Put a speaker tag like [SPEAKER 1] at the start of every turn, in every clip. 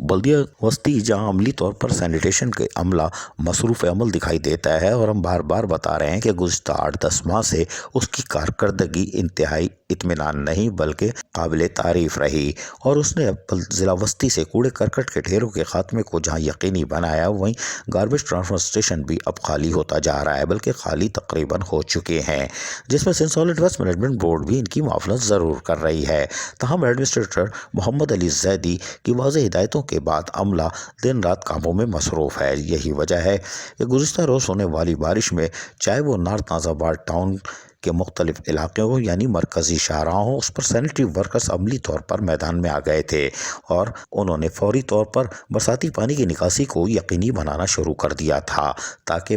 [SPEAKER 1] बल्दिया वस्ती जहाँ अमली तौर पर सैनिटेशन के अमला मसरूफ़ अमल दिखाई देता है, और हम बार बार बता रहे हैं कि गुज़िश्ता 8-10 माह से उसकी कारकर्दगी इंतहाई इत्मीनान नहीं बल्कि काबिल तारीफ़ रही, और उसने ज़िला वस्ती से कूड़े करकट के ढेरों के खात्मे को जहाँ यकीनी बनाया, वहीं गार्बेज ट्रांसफ़र स्टेशन भी अब खाली होता जा रहा है, बल्कि खाली तकरीबन हो चुके हैं, जिसमें Sindh solid waste management board भी इनकी मुआवनत ज़रूर कर रही है। तहम एडमिनिस्ट्रेटर मोहम्मद अली जैदी की वाज़ेह हिदायतों के बाद अमला दिन रात कामों में मसरूफ़ है। यही वजह है कि गुज़िश्ता रोज़ होने वाली बारिश में चाहे वो नॉर्थ नाज़ाबाद टाउन के मुख्तलिफ इलाक़ों हो यानी मरकज़ी शाहराह हो, उस पर सैनिटरी वर्कर्स अमली तौर पर मैदान में आ गए थे, और उन्होंने फौरी तौर पर बरसाती पानी की निकासी को यकीनी बनाना शुरू कर दिया था, ताकि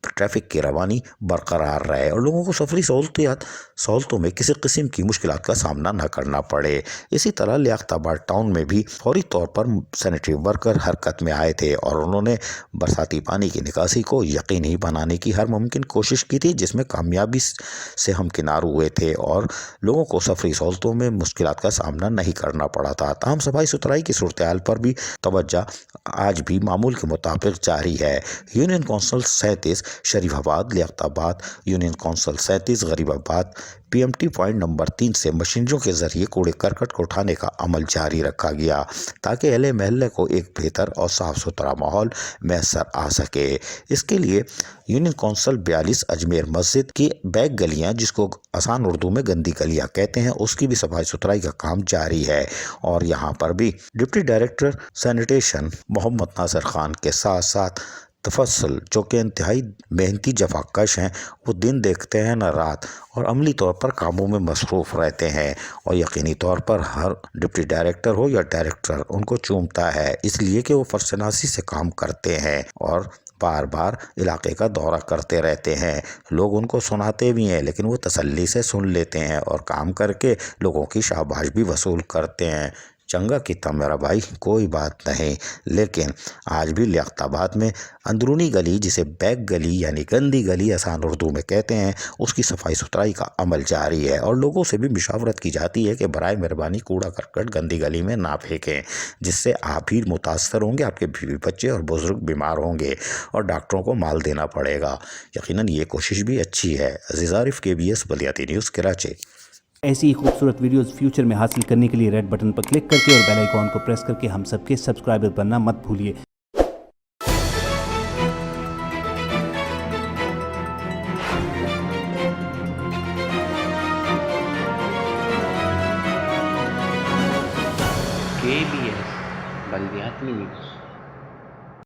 [SPEAKER 1] ट्रैफिक की रवानी बरकरार रहे और लोगों को सफरी सहूलतों में किसी किस्म की मुश्किलात का सामना न करना पड़े। इसी तरह लियाकताबाद टाउन में भी फौरी तौर पर सैनिटरी वर्कर हरकत में आए थे, और उन्होंने बरसाती पानी की निकासी को यकीनी बनाने की हर मुमकिन कोशिश की थी, जिसमें कामयाबी से हमकिनार हुए थे और लोगों को सफरी सहूलतों में मुश्किलात का सामना नहीं करना पड़ा था। ताहम सफाई सुथराई की सूरत हाल पर भी तवज्जो आज भी मामूल के मुताबिक जारी है। Union council 37 Sharifabad, Liaquatabad, union council 37 Garibabad PMT point number 3 से मशीनरियों के जरिए कूड़े करकट को उठाने का अमल जारी रखा गया, ताकि अहले महल्ले को एक बेहतर और साफ़ सुथरा माहौल मैसर आ सके। इसके लिए यूनियन कौंसिल 42 अजमेर मस्जिद की बैक गलियां, जिसको आसान उर्दू में गंदी गलियां कहते हैं, उसकी भी सफाई सुथराई का काम जारी है, और यहाँ पर भी deputy director sanitation Mohammad Nasir Khan के साथ साथ तफसल, जो कि इंतहाई मेहनती जफाकश हैं, वो दिन देखते हैं न रात, और अमली तौर पर कामों में मसरूफ़ रहते हैं, और यकीनी तौर पर हर डिप्टी डायरेक्टर हो या डायरेक्टर उनको चूमता है, इसलिए कि वो फरसनासी से काम करते हैं और बार बार इलाके का दौरा करते रहते हैं। लोग उनको सुनाते भी हैं, लेकिन वो तसल्ली से सुन लेते हैं और काम करके लोगों की शाबाश भी वसूल करते हैं। चंगा कितना मेरा भाई, कोई बात नहीं, लेकिन आज भी लियाकताबाद में अंदरूनी गली, जिसे बैक गली यानी गंदी गली आसान उर्दू में कहते हैं, उसकी सफाई सुथराई का अमल जारी है, और लोगों से भी मशवरत की जाती है कि बराए मेहरबानी कूड़ा करकट गंदी गली में ना फेंकें, जिससे आप ही मुतासर होंगे, आपके बीवी बच्चे और बुजुर्ग बीमार होंगे और डॉक्टरों को माल देना पड़ेगा। यकीनन ये कोशिश भी अच्छी है। अज़ीज़ आरिफ, KBS बलियाती न्यूज़, कराची।
[SPEAKER 2] ऐसी ही खूबसूरत वीडियोस फ्यूचर में हासिल करने के लिए रेड बटन पर क्लिक करके और बेल आइकॉन को प्रेस करके हम सबके सब्सक्राइबर बनना मत भूलिए।
[SPEAKER 3] KBS बलियाती न्यूज़।